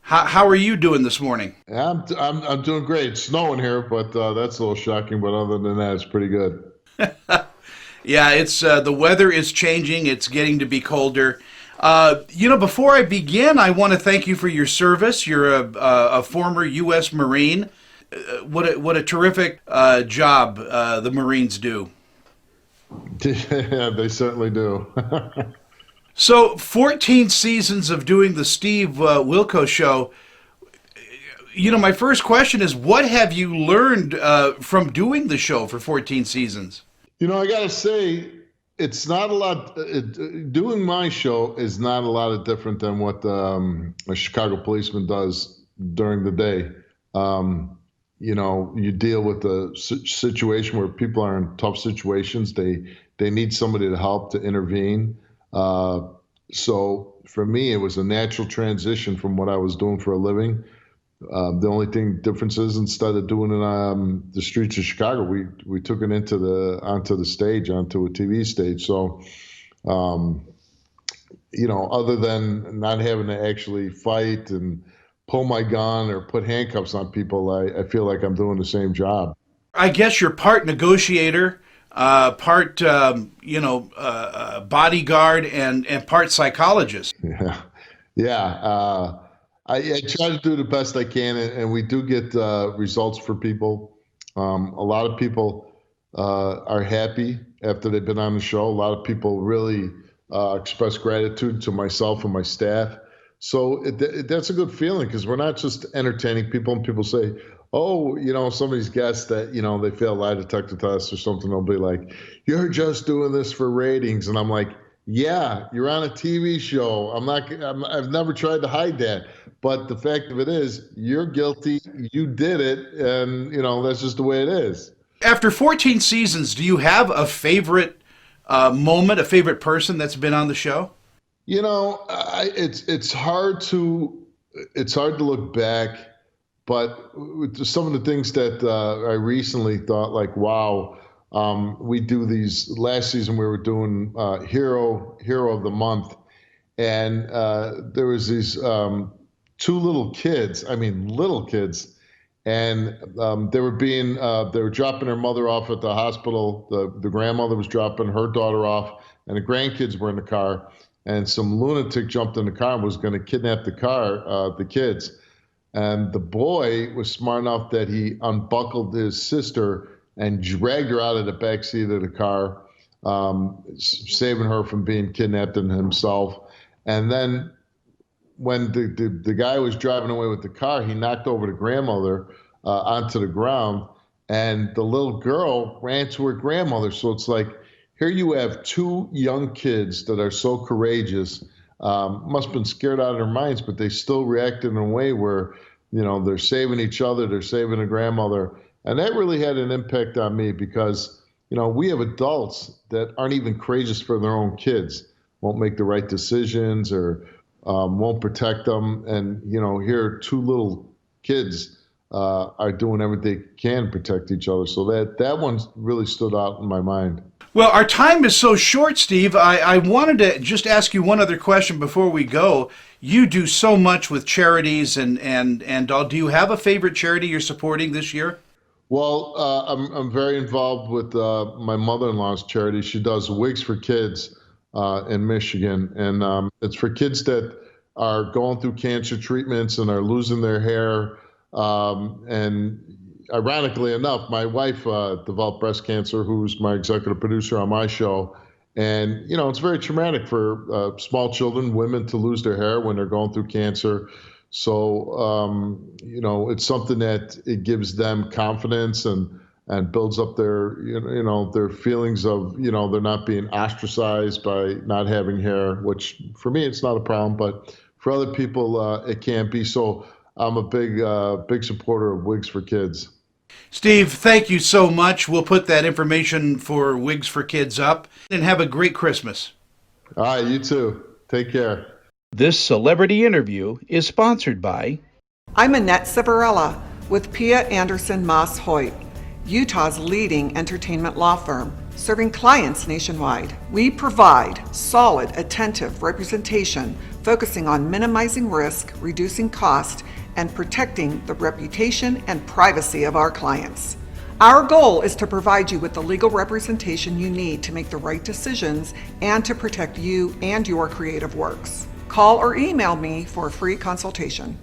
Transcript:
How are you doing this morning? I'm doing great. It's snowing here, but that's a little shocking. But other than that, it's pretty good. Yeah, it's the weather is changing. It's getting to be colder. Before I begin, I want to thank you for your service. You're a former U.S. Marine. What a terrific job the Marines do. Yeah, they certainly do. So, 14 seasons of doing the Steve Wilkos show. My first question is, what have you learned from doing the show for 14 seasons? I gotta say, it's not a lot. Doing my show is not a lot of different than what a Chicago policeman does during the day. You deal with a situation where people are in tough situations. They need somebody to help to intervene. So for me, it was a natural transition from what I was doing for a living. The only difference is instead of doing it on the streets of Chicago, we took it onto the stage, onto a TV stage. So, um, other than not having to actually fight and pull my gun or put handcuffs on people, I feel like I'm doing the same job. I guess you're part negotiator, part bodyguard, and part psychologist. Yeah, yeah. I try to do the best I can, and we do get results for people. A lot of people are happy after they've been on the show. A lot of people really express gratitude to myself and my staff. So that's a good feeling because we're not just entertaining people, and people say, "Oh, somebody's guessed that they fail lie detector tests or something." They'll be like, "You're just doing this for ratings," and I'm like, "Yeah, you're on a TV show. I've never tried to hide that." But the fact of it is, you're guilty. You did it, and that's just the way it is. After 14 seasons, do you have a favorite moment, a favorite person that's been on the show? It's hard to look back, but with some of the things that I recently thought, like, wow, we do these. Last season we were doing Hero of the Month, and there was these two little kids. I mean, little kids, and they were dropping their mother off at the hospital. The grandmother was dropping her daughter off, and the grandkids were in the car. And some lunatic jumped in the car and was going to kidnap the kids. And the boy was smart enough that he unbuckled his sister and dragged her out of the back seat of the car, saving her from being kidnapped and himself. And then when the guy was driving away with the car, he knocked over the grandmother onto the ground, and the little girl ran to her grandmother. So it's like, here you have two young kids that are so courageous, must have been scared out of their minds, but they still reacted in a way where, they're saving each other, they're saving a grandmother. And that really had an impact on me because, we have adults that aren't even courageous for their own kids, won't make the right decisions or won't protect them. And, here two little kids are doing everything they can to protect each other. So that one really stood out in my mind. Well, our time is so short, Steve. I wanted to just ask you one other question before we go. You do so much with charities and all. Do you have a favorite charity you're supporting this year? Well, I'm very involved with my mother-in-law's charity. She does Wigs for Kids in Michigan, and it's for kids that are going through cancer treatments and are losing their hair. And ironically enough, my wife developed breast cancer, who's my executive producer on my show. And, it's very traumatic for small children, women to lose their hair when they're going through cancer. So, it's something that it gives them confidence and builds up their feelings of, they're not being ostracized by not having hair, which for me, it's not a problem, but for other people, it can be. So I'm a big supporter of Wigs for Kids. Steve, thank you so much. We'll put that information for Wigs for Kids up and have a great Christmas. All right, you too. Take care. This celebrity interview is sponsored by. I'm Annette Civarella with Pia Anderson Moss Hoyt, Utah's leading entertainment law firm. serving clients nationwide. We provide solid, attentive representation focusing on minimizing risk, reducing cost, and protecting the reputation and privacy of our clients. Our goal is to provide you with the legal representation you need to make the right decisions and to protect you and your creative works. Call or email me for a free consultation.